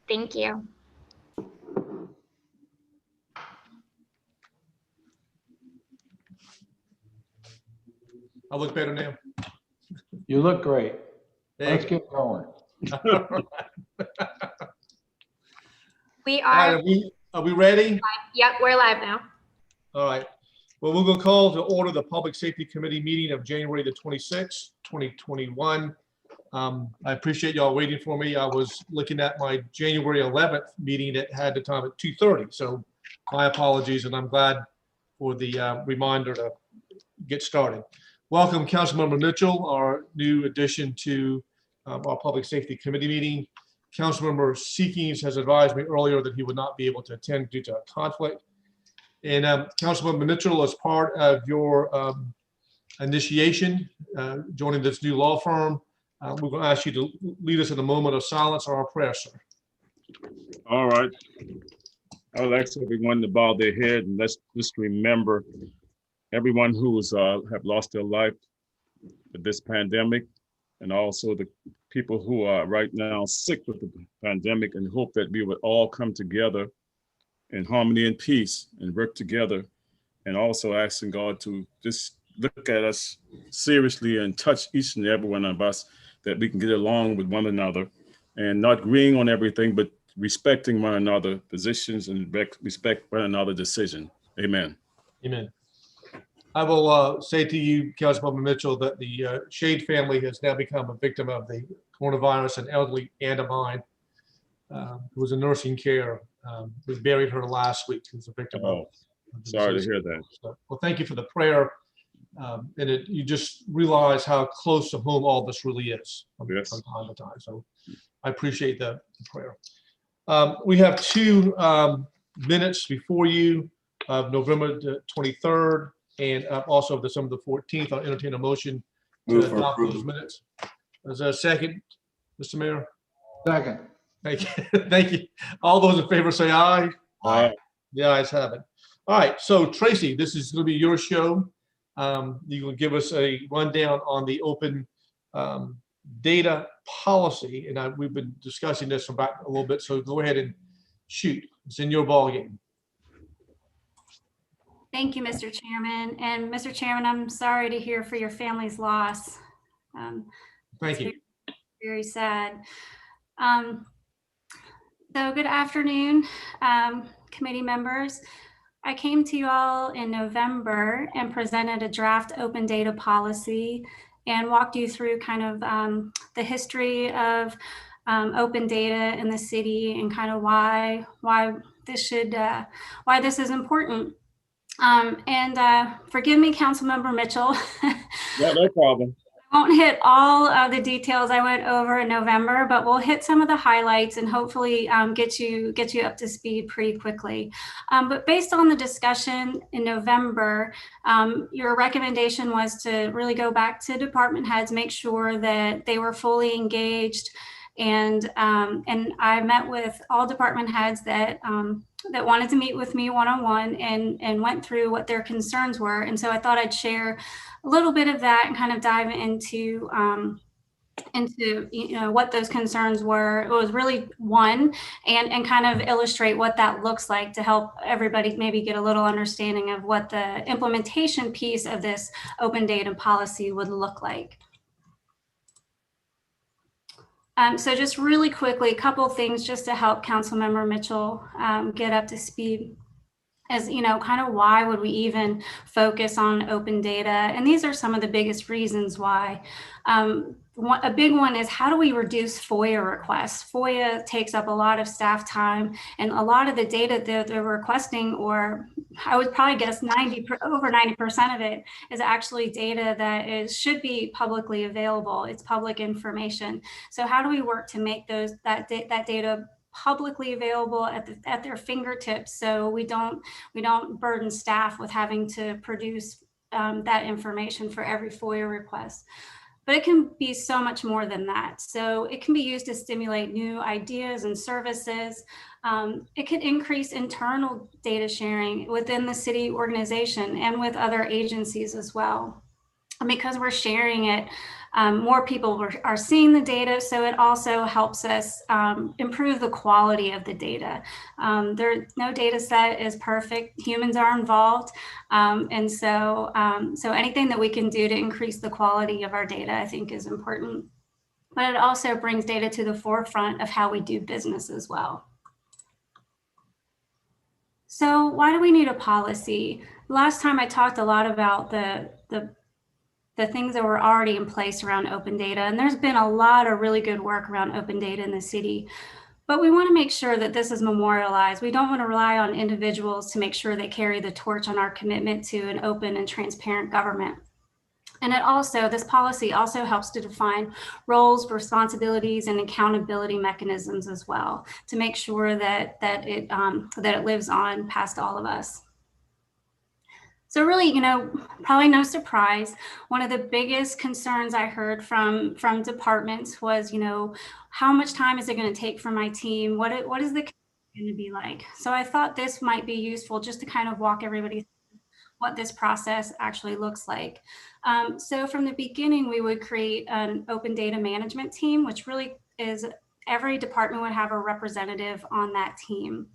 Thank you. I look better now. You look great. Thank Let's get going. We All are, right, are we ready? yep, we're live now. All right. Well, we're going to call to order the Public Safety Committee meeting of January the 26th, 2021. I appreciate y'all waiting for me. I was looking at my January 11th meeting that had the time at 2:30. So my apologies, and I'm glad for the reminder to get started. Welcome, Councilmember Mitchell, our new addition to our Public Safety Committee meeting. Councilmember Seekings has advised me earlier that he would not be able to attend due to a conflict. And Councilmember Mitchell, as part of your initiation, joining this new law firm, we're going to ask you to lead us in a moment of silence or our prayer, sir. All right. I would ask everyone to bow their head and let's just remember everyone who's have lost their life with this pandemic, and also the people who are right now sick with the pandemic, and hope that we would all come together in harmony and peace and work together, and also asking God to just look at us seriously and touch each and every one of us, that we can get along with one another and not agreeing on everything, but respecting one another positions and respect one another decision. Amen. Amen. I will say to you, Councilmember Mitchell, that the Shade family has now become a victim of the coronavirus. An elderly aunt of mine who was in nursing care was buried her last week. Who's a victim of the Sorry to disease. hear that. So, well, thank you for the prayer. And you just realize how close to home all this really is from time to time. So I appreciate the prayer. We have 2 minutes before you of November the 23rd and also December the 14th. I'll entertain a motion to adopt those minutes. Is there a second, Mr. Mayor? Second. Thank you. Thank you. All those in favor say aye. Aye. The ayes have it. All right. So Tracy, this is going to be your show. You will give us a rundown on the open data policy, and we've been discussing this about a little bit. So go ahead and shoot. It's in your ballgame. Thank you, Mr. Chairman. And Mr. Chairman, I'm sorry to hear for your family's loss. Thank you. Very sad. So good afternoon, committee members. I came to you all in November and presented a draft open data policy and walked you through kind of the history of open data in the city and kind of why this is important. Forgive me, Councilmember Mitchell. Yeah, no problem. I won't hit all of the details I went over in November, but we'll hit some of the highlights and hopefully get you up to speed pretty quickly. But based on the discussion in November, your recommendation was to really go back to department heads, make sure that they were fully engaged. And I met with all department heads that wanted to meet with me one-on-one and went through what their concerns were. And so I thought I'd share a little bit of that and kind of dive into what those concerns were. It was really one, and kind of illustrate what that looks like to help everybody maybe get a little understanding of what the implementation piece of this open data policy would look like. So just really quickly, a couple of things just to help Councilmember Mitchell get up to speed. As kind of why would we even focus on open data? And these are some of the biggest reasons why. A big one is, how do we reduce FOIA requests? FOIA takes up a lot of staff time, and a lot of the data that they're requesting, or I would probably guess over 90% of it, is actually data that should be publicly available. It's public information. So how do we work to make that data publicly available at their fingertips, so we don't burden staff with having to produce that information for every FOIA request? But it can be so much more than that. So it can be used to stimulate new ideas and services. It could increase internal data sharing within the city organization and with other agencies as well. Because we're sharing it more people are seeing the data, so it also helps us improve the quality of the data. No data set is perfect. Humans are involved, and so anything that we can do to increase the quality of our data, I think, is important. But it also brings data to the forefront of how we do business as well. So why do we need a policy? Last time I talked a lot about the things that were already in place around open data, and there's been a lot of really good work around open data in the city. But we want to make sure that this is memorialized. We don't want to rely on individuals to make sure they carry the torch on our commitment to an open and transparent government. And this policy also helps to define roles, responsibilities, and accountability mechanisms as well, to make sure that it lives on past all of us. So really, probably no surprise, one of the biggest concerns I heard from departments was, how much time is it going to take for my team? What is the going to be like? So I thought this might be useful just to kind of walk everybody through what this process actually looks like. So from the beginning, we would create an open data management team, which really is every department would have a representative on that team.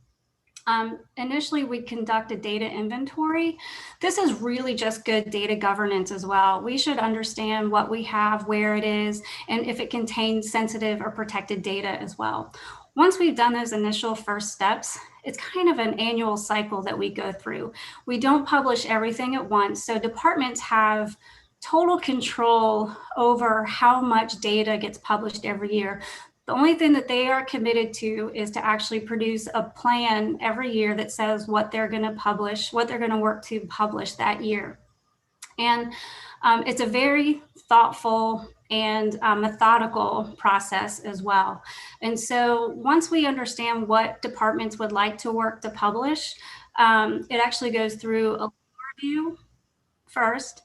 Initially, we conduct a data inventory. This is really just good data governance as well. We should understand what we have, where it is, and if it contains sensitive or protected data as well. Once we've done those initial first steps, it's kind of an annual cycle that we go through. We don't publish everything at once, so departments have total control over how much data gets published every year. The only thing that they are committed to is to actually produce a plan every year that says what they're going to publish, what they're going to work to publish that year. And it's a very thoughtful and methodical process as well. And so once we understand what departments would like to work to publish, it actually goes through a review first,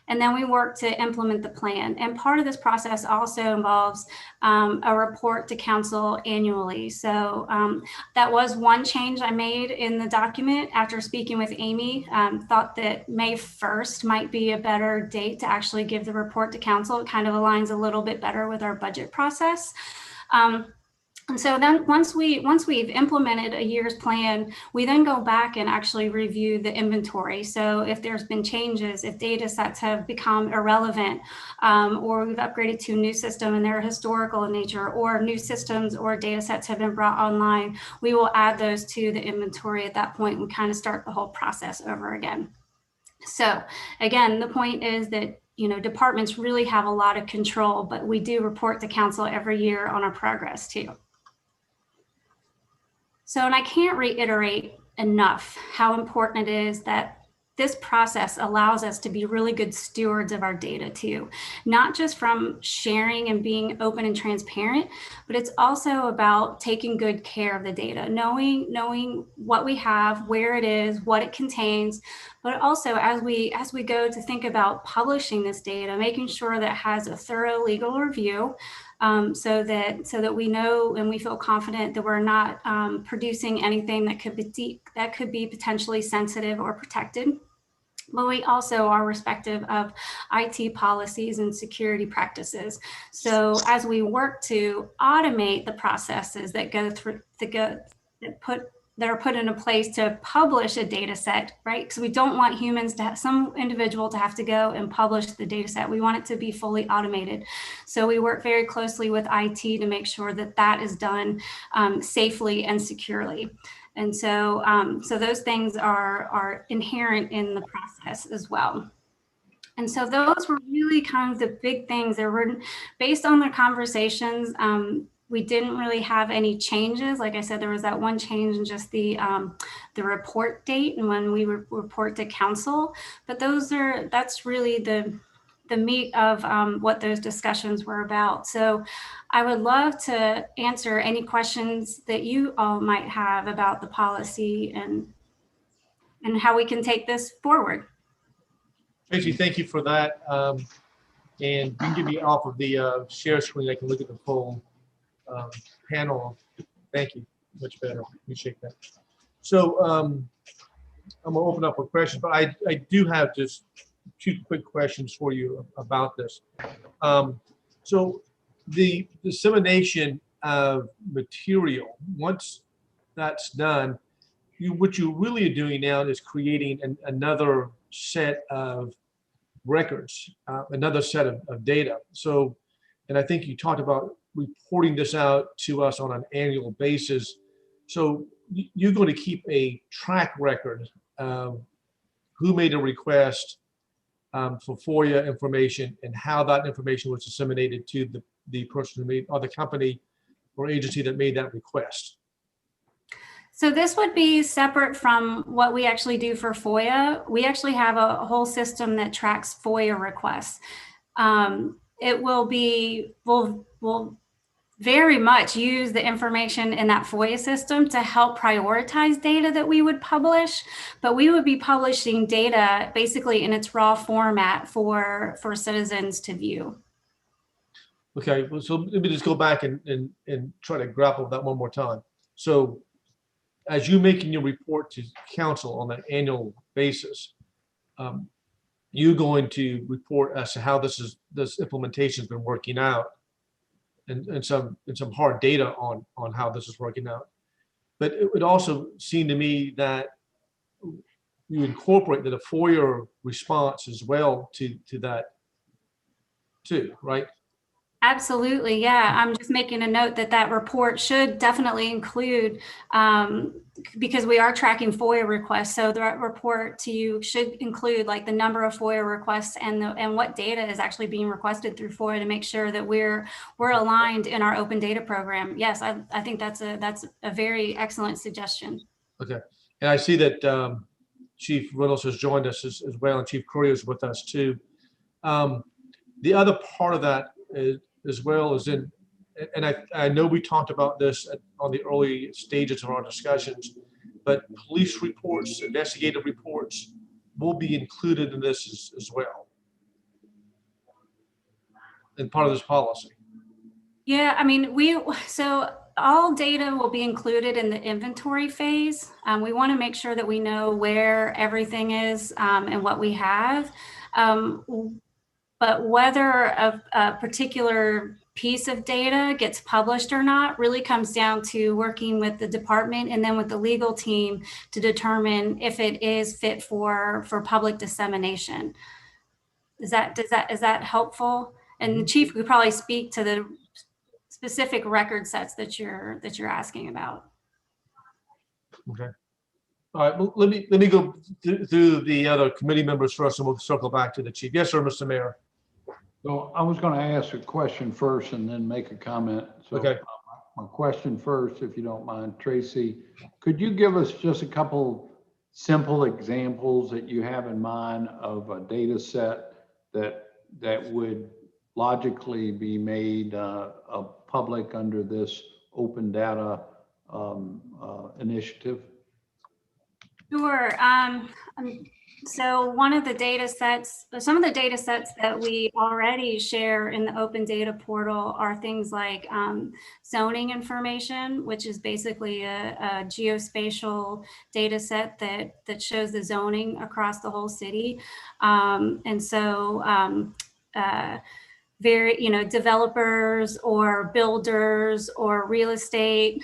and then we work to implement the plan. And part of this process also involves a report to council annually. So that was one change I made in the document after speaking with Amy. Thought that May 1st might be a better date to actually give the report to council. It kind of aligns a little bit better with our budget process. And so then once we've implemented a year's plan, we then go back and actually review the inventory. So if there's been changes, if data sets have become irrelevant, or we've upgraded to a new system and they're historical in nature, or new systems or data sets have been brought online, we will add those to the inventory at that point and kind of start the whole process over again. So again, the point is that departments really have a lot of control, but we do report to council every year on our progress too. So, and I can't reiterate enough how important it is that this process allows us to be really good stewards of our data too, not just from sharing and being open and transparent, but it's also about taking good care of the data, knowing what we have, where it is, what it contains, but also as we go to think about publishing this data, making sure that it has a thorough legal review, so that we know and we feel confident that we're not producing anything that could be potentially sensitive or protected. But we also are respective of IT policies and security practices. So as we work to automate the processes that are put into place to publish a data set, right? Because we don't want humans to have some individual to have to go and publish the data set. We want it to be fully automated. So we work very closely with IT to make sure that that is done safely and securely. And so, so those things are inherent in the process as well. And so those were really kind of the big things that were based on the conversations. We didn't really have any changes. Like I said, there was that one change in just the report date and when we report to council. But that's really the meat of what those discussions were about. So I would love to answer any questions that you all might have about the policy and how we can take this forward. Tracy, thank you for that. And you can get me off of the share screen. I can look at the full panel. Thank you. Much better. Appreciate that. So I'm gonna open up with questions, but I do have just two quick questions for you about this. So the dissemination of material, once that's done, what you really are doing now is creating another set of records, another set of data. So, and I think you talked about reporting this out to us on an annual basis. So you're going to keep a track record of who made a request for FOIA information and how that information was disseminated to the person who made, or the company or agency that made that request. So this would be separate from what we actually do for FOIA. We actually have a whole system that tracks FOIA requests. It will very much use the information in that FOIA system to help prioritize data that we would publish, but we would be publishing data basically in its raw format for citizens to view. Okay, well, so let me just go back and try to grapple with that one more time. So as you're making your report to council on an annual basis, you're going to report as to how this implementation has been working out, and some hard data on how this is working out. But it would also seem to me that you incorporate the FOIA response as well to that too, right? Absolutely, yeah. I'm just making a note that report should definitely include, because we are tracking FOIA requests. So the report to you should include like the number of FOIA requests and what data is actually being requested through FOIA to make sure that we're aligned in our open data program. Yes, I think that's a very excellent suggestion. Okay, and I see that Chief Reynolds has joined us as well, and Chief Courier is with us too. The other part of that is, as well as in, and I know we talked about this on the early stages of our discussions, but police reports, investigative reports will be included in this as well, and part of this policy. Yeah, I mean, so all data will be included in the inventory phase. We want to make sure that we know where everything is and what we have. But whether a particular piece of data gets published or not really comes down to working with the department and then with the legal team to determine if it is fit for public dissemination. Is that helpful? And the Chief could probably speak to the specific record sets that you're asking about. Okay. All right, well, let me go through the other committee members first, and we'll circle back to the Chief. Yes, sir, Mr. Mayor. So I was going to ask a question first and then make a comment. So okay. My question first, if you don't mind, Tracy, could you give us just a couple simple examples that you have in mind of a data set that would logically be made public under this open data initiative? Sure. So one of the data sets, some of the data sets that we already share in the open data portal are things like zoning information, which is basically a geospatial data set that shows the zoning across the whole city. And so developers or builders or real estate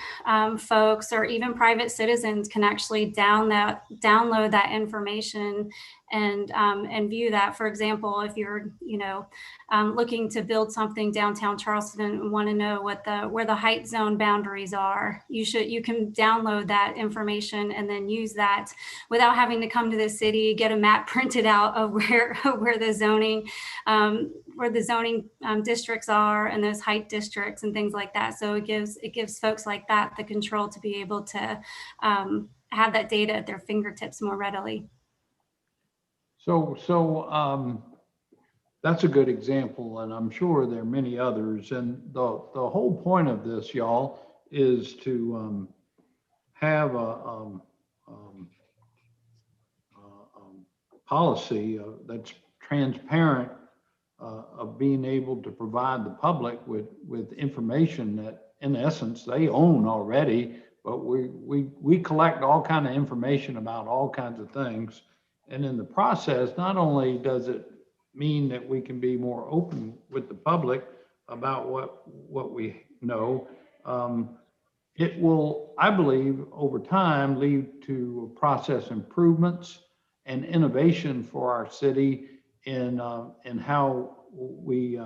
folks or even private citizens can actually download that information and view that. For example, if you're looking to build something downtown Charleston and want to know where the height zone boundaries are, you can download that information and then use that without having to come to the city, get a map printed out of where the zoning districts are and those height districts and things like that. So it gives folks like that the control to be able to have that data at their fingertips more readily. So that's a good example, and I'm sure there are many others. And the whole point of this, y'all, is to have a policy that's transparent, of being able to provide the public with information that, in essence, they own already. But we collect all kinds of information about all kinds of things. And in the process, not only does it mean that we can be more open with the public about what we know, it will, I believe, over time lead to process improvements and innovation for our city in how we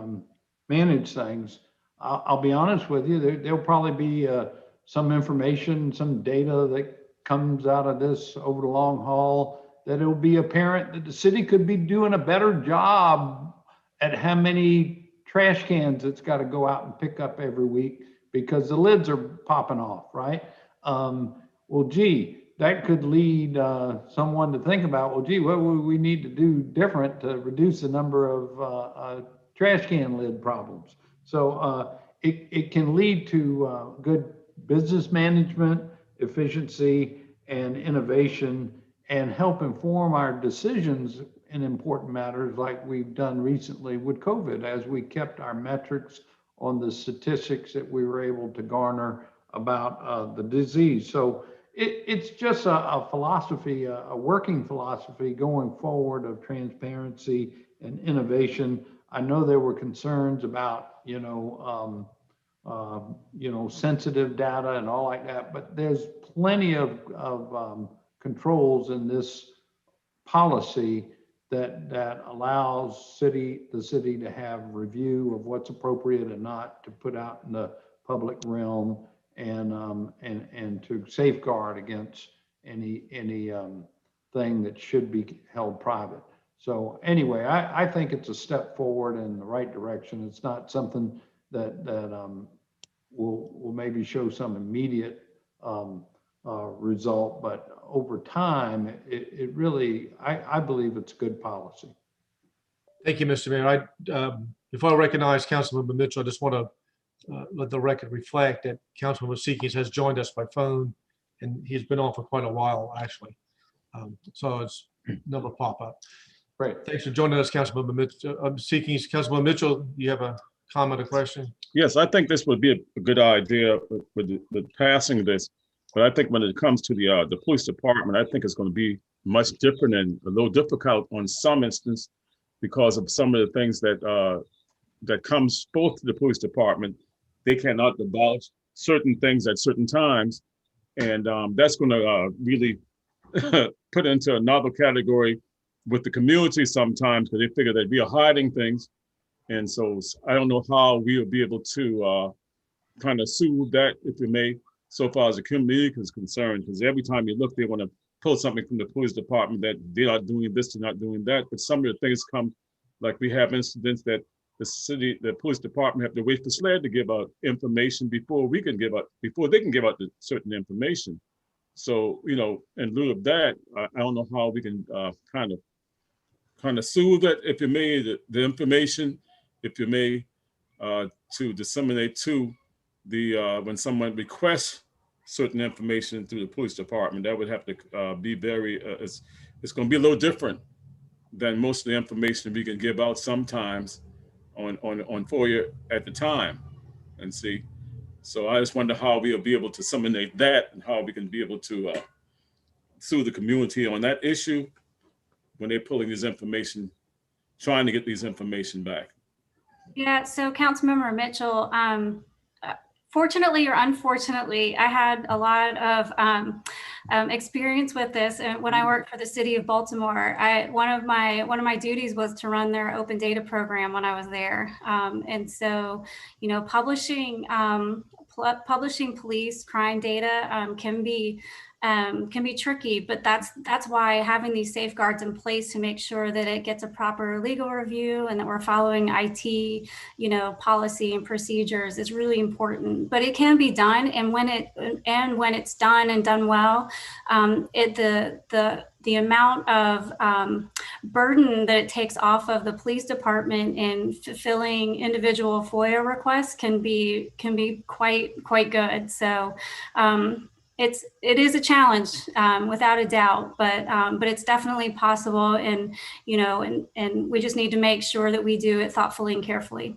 manage things. I'll be honest with you, there'll probably be some information, some data that comes out of this over the long haul that it'll be apparent that the city could be doing a better job at how many trash cans it's got to go out and pick up every week because the lids are popping off, right? Well, gee, that could lead someone to think about, well, gee, what would we need to do different to reduce the number of trash can lid problems? So it can lead to good business management, efficiency, and innovation, and help inform our decisions in important matters like we've done recently with COVID, as we kept our metrics on the statistics that we were able to garner about the disease. So it's just a philosophy, a working philosophy going forward of transparency and innovation. I know there were concerns about, sensitive data and all like that, but there's plenty of controls in this policy that allows the city to have review of what's appropriate and not to put out in the public realm, and to safeguard against any thing that should be held private. So anyway, I think it's a step forward in the right direction. It's not something that will maybe show some immediate result, but over time, it really, I believe it's good policy. Thank you, Mr. Mayor. Before I recognize Councilmember Mitchell, I just want to let the record reflect that Councilmember Seekins has joined us by phone, and he's been on for quite a while, actually. So it's never pop up. Great. Thanks for joining us, Councilmember Mitchell. Seekins. Councilmember Mitchell, you have a comment or question? Yes, I think this would be a good idea with passing this. But I think when it comes to the police department, I think it's going to be much different and a little difficult on some instance because of some of the things that comes both to the police department. They cannot divulge certain things at certain times, and that's going to really put into another category with the community sometimes because they figure that we are hiding things, and so I don't know how we will be able to kind of soothe that, if you may. So far as the community is concerned, because every time you look, they want to pull something from the police department that they're not doing this, they're not doing that. But some of the things come, like we have incidents that the police department have to wait for SLED to give out information before they can give out the certain information. So, in lieu of that, I don't know how we can kind of soothe that, if you may, the information, if you may, to disseminate to the when someone requests certain information through the police department. That would have to be very it's going to be a little different than most of the information we can give out sometimes on FOIA at the time, and see. So I just wonder how we'll be able to disseminate that and how we can be able to soothe the community on that issue when they're pulling this information, trying to get these information back. Yeah, so Councilmember Mitchell, fortunately or unfortunately, I had a lot of experience with this. And when I worked for the city of Baltimore, one of my duties was to run their open data program when I was there. And so, publishing police crime data can be tricky, but that's why having these safeguards in place to make sure that it gets a proper legal review and that we're following IT, policy and procedures is really important. But it can be done, and when it's done and done well, the amount of burden that it takes off of the police department in fulfilling individual FOIA requests can be quite good. So. It is a challenge, without a doubt, but it's definitely possible, and we just need to make sure that we do it thoughtfully and carefully.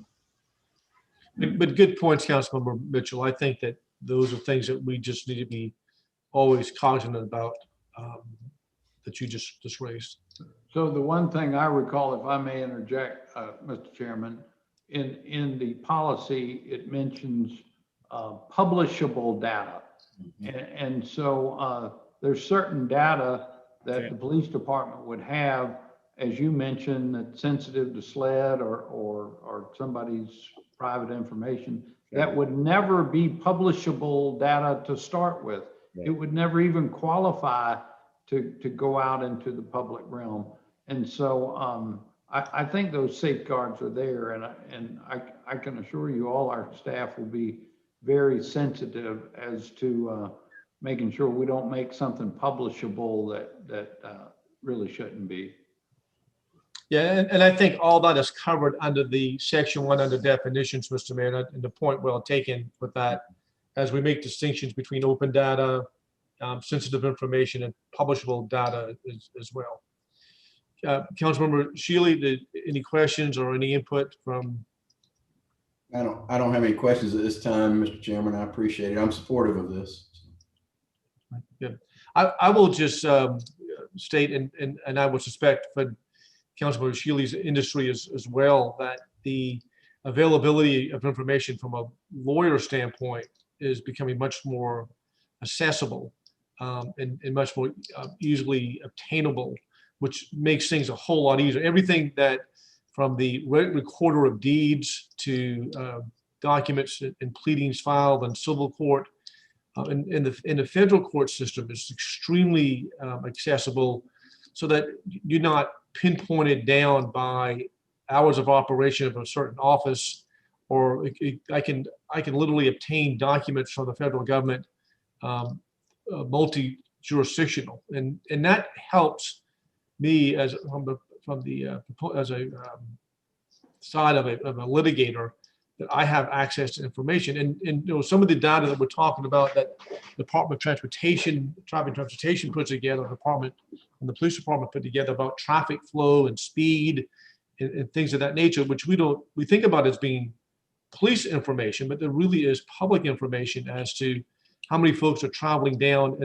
But good points, Councilmember Mitchell. I think that those are things that we just need to be always cognizant about. that you just raised. So the one thing I recall, if I may interject, Mr. Chairman, in the policy, it mentions publishable data. And so there's certain data that the police department would have, as you mentioned, that's sensitive to SLED or somebody's private information, that would never be publishable data to start with. It would never even qualify to go out into the public realm. And so I think those safeguards are there, and I can assure you all our staff will be very sensitive as to making sure we don't make something publishable that really shouldn't be. Yeah, and I think all that is covered under the section 1 under definitions, Mr. Mayor, and the point well taken with that, as we make distinctions between open data, sensitive information, and publishable data as well. Councilmember Shealy, any questions or any input from? I don't have any questions at this time, Mr. Chairman. I appreciate it. I'm supportive of this. Good. I will just state, and I would suspect for Councilmember Shealy's industry as well, that the availability of information from a lawyer standpoint is becoming much more accessible and much more easily obtainable, which makes things a whole lot easier. Everything that from the recorder of deeds to documents and pleadings filed in civil court in the federal court system is extremely accessible, so that you're not pinpointed down by hours of operation of a certain office, or I can literally obtain documents from the federal government, multi-jurisdictional, and that helps me as as a side of a litigator, that I have access to information. And you know, some of the data that we're talking about that Department of Transportation, Traffic Transportation puts together, Department and the police department put together about traffic flow and speed and things of that nature, which we think about as being police information, but there really is public information as to how many folks are traveling down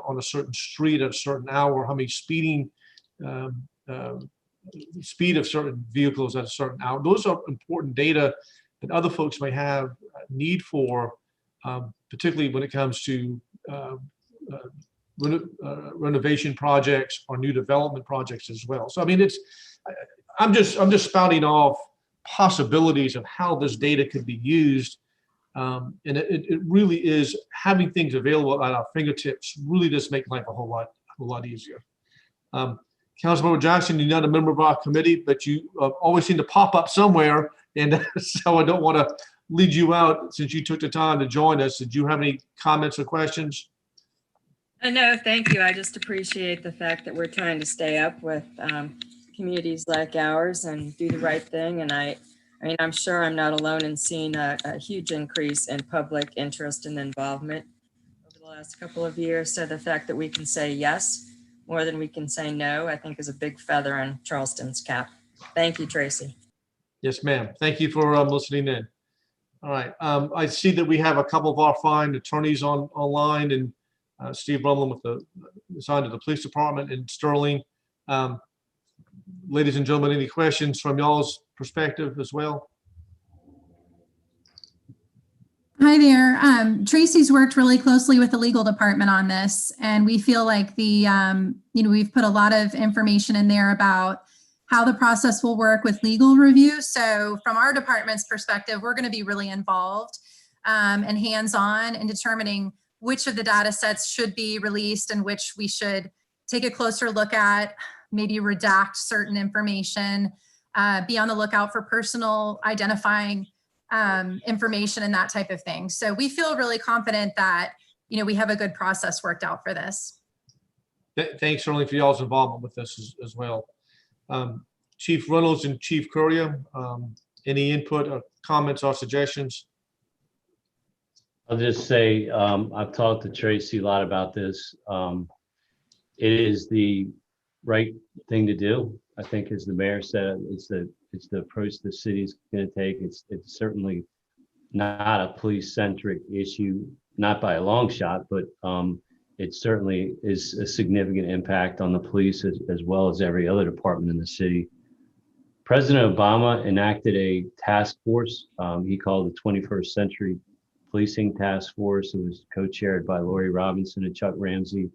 on a certain street at a certain hour, how many speeding, speed of certain vehicles at a certain hour. Those are important data that other folks may have need for, particularly when it comes to renovation projects or new development projects as well. So I mean, I'm just spouting off possibilities of how this data could be used, and it really is, having things available at our fingertips really does make life a whole lot easier. Councilmember Jackson, you're not a member of our committee, but you always seem to pop up somewhere, and so I don't want to lead you out since you took the time to join us. Did you have any comments or questions? No, thank you. I just appreciate the fact that we're trying to stay up with communities like ours and do the right thing. And I mean, I'm sure I'm not alone in seeing a huge increase in public interest and involvement over the last couple of years. So the fact that we can say yes more than we can say no, I think is a big feather in Charleston's cap. Thank you, Tracy. Yes, ma'am. Thank you for listening in. All right. I see that we have a couple of our fine attorneys online, and Steve Brumlin with the assigned to the police department in Sterling. Ladies and gentlemen, any questions from y'all's perspective as well? Hi there. Tracy's worked really closely with the legal department on this, and we feel like we've put a lot of information in there about how the process will work with legal review. So from our department's perspective, we're going to be really involved and hands-on in determining which of the data sets should be released and which we should take a closer look at, maybe redact certain information, be on the lookout for personal identifying information and that type of thing. So we feel really confident that, we have a good process worked out for this. Thanks, Sterling, for y'all's involvement with this as well. Chief Reynolds and Chief Courier, any input or comments or suggestions? I'll just say, I've talked to Tracy a lot about this. It is the right thing to do. I think, as the mayor said, it's the approach the city's going to take. It's certainly not a police-centric issue, not by a long shot, but it certainly is a significant impact on the police as well as every other department in the city. President Obama enacted a task force. He called the 21st Century Policing Task Force. It was co-chaired by Lori Robinson and Chuck Ramsey.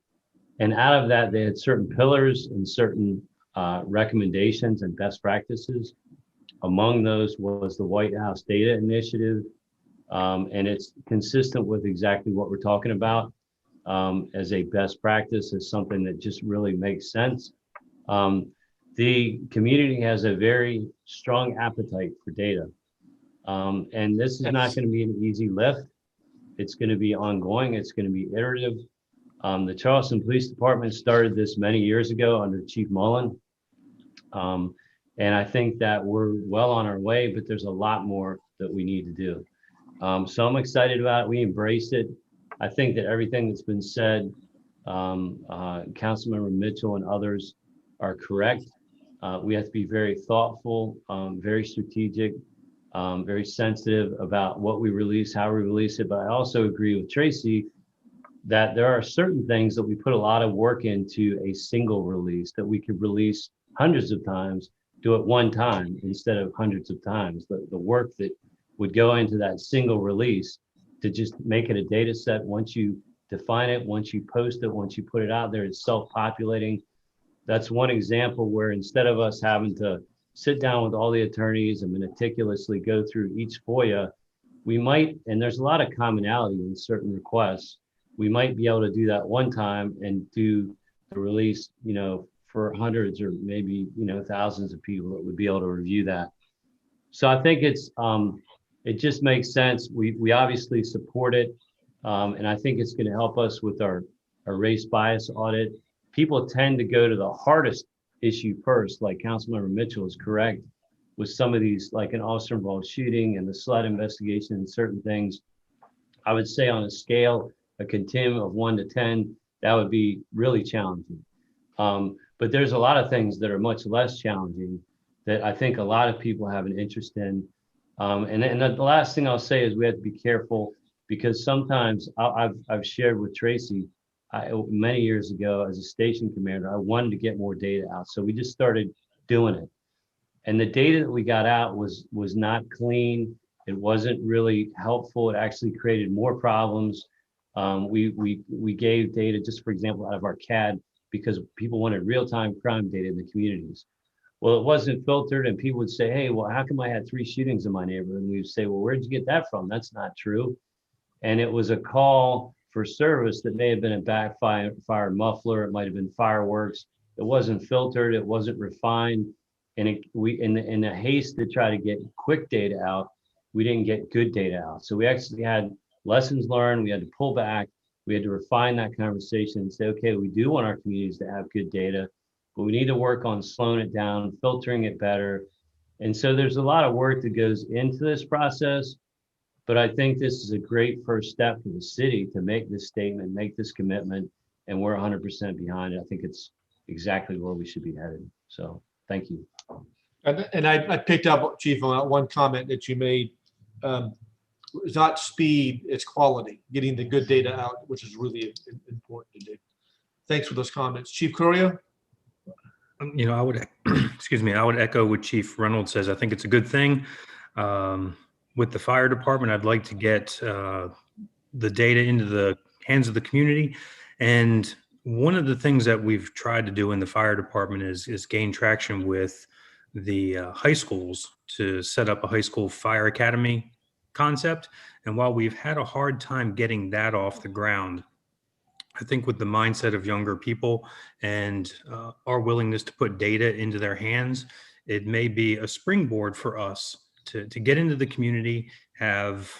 And out of that, they had certain pillars and certain recommendations and best practices. Among those was the White House Data Initiative. And it's consistent with exactly what we're talking about as a best practice, as something that just really makes sense. The community has a very strong appetite for data. And this is not going to be an easy lift. It's going to be ongoing. It's going to be iterative. The Charleston Police Department started this many years ago under Chief Mullen. And I think that we're well on our way, but there's a lot more that we need to do. So I'm excited about it. We embraced it. I think that everything that's been said, Councilmember Mitchell and others are correct. We have to be very thoughtful, very strategic, very sensitive about what we release, how we release it. But I also agree with Tracy that there are certain things that we put a lot of work into a single release that we could release hundreds of times, do it one time instead of hundreds of times. The work that would go into that single release to just make it a data set. Once you define it, once you post it, once you put it out there, it's self-populating. That's one example where instead of us having to sit down with all the attorneys and meticulously go through each FOIA, we might, and there's a lot of commonality in certain requests, we might be able to do that one time and do the release, for hundreds or maybe, thousands of people that would be able to review that. So I think it just makes sense. We obviously support it. And I think it's going to help us with our race bias audit. People tend to go to the hardest issue first, like Councilmember Mitchell is correct, with some of these, like an officer involved shooting and the SLED investigation and certain things. I would say on a scale, a continuum of 1 to 10, that would be really challenging. But there's a lot of things that are much less challenging that I think a lot of people have an interest in. And the last thing I'll say is we have to be careful, because sometimes I've shared with Tracy, many years ago as a station commander, I wanted to get more data out. So we just started doing it. And the data that we got out was not clean. It wasn't really helpful. It actually created more problems. We gave data, just for example, out of our CAD, because people wanted real-time crime data in the communities. Well, it wasn't filtered, and people would say, hey, well, how come I had 3 shootings in my neighborhood? And we would say, well, where'd you get that from? That's not true. And it was a call for service that may have been a backfire muffler. It might have been fireworks. It wasn't filtered. It wasn't refined. And in the haste to try to get quick data out, we didn't get good data out. So we actually had lessons learned. We had to pull back. We had to refine that conversation and say, okay, we do want our communities to have good data, but we need to work on slowing it down, filtering it better. And so there's a lot of work that goes into this process, but I think this is a great first step for the city to make this statement, make this commitment, and we're 100% behind it. I think it's exactly where we should be headed. So thank you. And I picked up, Chief, on that one comment that you made. It's not speed, it's quality, getting the good data out, which is really important to do. Thanks for those comments. Chief Courier? I would, I would echo what Chief Reynolds says. I think it's a good thing. With the fire department, I'd like to get the data into the hands of the community. And one of the things that we've tried to do in the fire department is gain traction with the high schools to set up a high school fire academy concept. And while we've had a hard time getting that off the ground, I think with the mindset of younger people and our willingness to put data into their hands, it may be a springboard for us to get into the community, have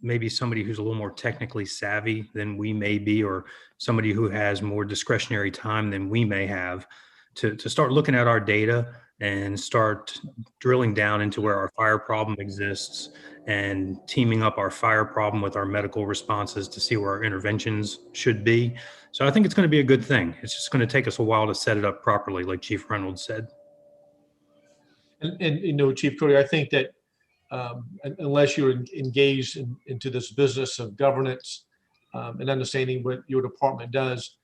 maybe somebody who's a little more technically savvy than we may be, or somebody who has more discretionary time than we may have, to start looking at our data and start drilling down into where our fire problem exists and teaming up our fire problem with our medical responses to see where our interventions should be. So I think it's going to be a good thing. It's just going to take us a while to set it up properly, like Chief Reynolds said. And Chief Courier, I think that unless you're engaged into this business of governance and understanding what your department does.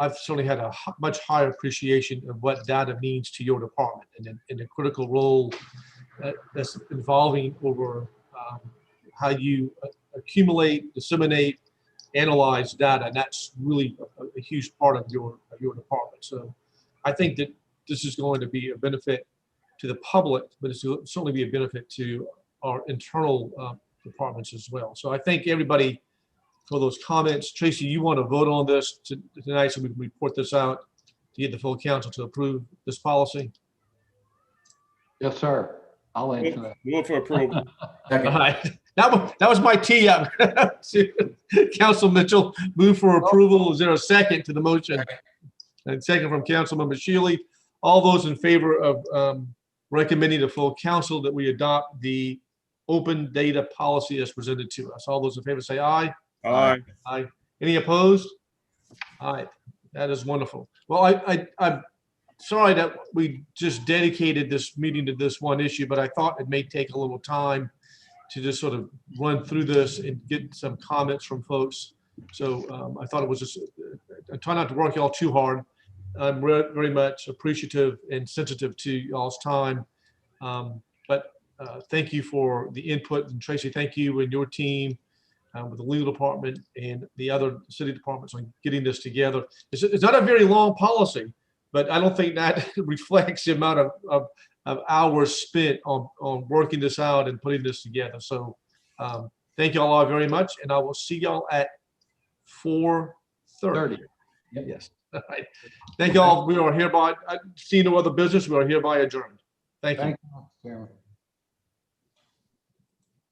I've certainly had a much higher appreciation of what data means to your department and the critical role that's involving over how you accumulate, disseminate, analyze data. And that's really a huge part of your department. So I think that this is going to be a benefit to the public, but it's certainly be a benefit to our internal departments as well. So I thank everybody for those comments. Tracy, you want to vote on this tonight so we can report this out to get the full council to approve this policy? Yes, sir. I'll answer that. Move for approval. All right. That was my tee up. Council Mitchell, move for approval. Is there a second to the motion? And second from Councilmember Shealy. All those in favor of recommending to full council that we adopt the open data policy as presented to us. All those in favor say aye. Aye. Aye. Any opposed? Aye. That is wonderful. Well, I'm sorry that we just dedicated this meeting to this one issue, but I thought it may take a little time to just sort of run through this and get some comments from folks. So I thought it was just, I try not to work y'all too hard. I'm very much appreciative and sensitive to y'all's time. But thank you for the input. And Tracy, thank you and your team with the legal department and the other city departments on getting this together. It's not a very long policy, but I don't think that reflects the amount of hours spent on working this out and putting this together. So thank you all very much. And I will see y'all at 4:30. Yes. All right. Thank you all. We are hereby, seeing no other business, we are hereby adjourned. Thank you. Thank you, Chairman.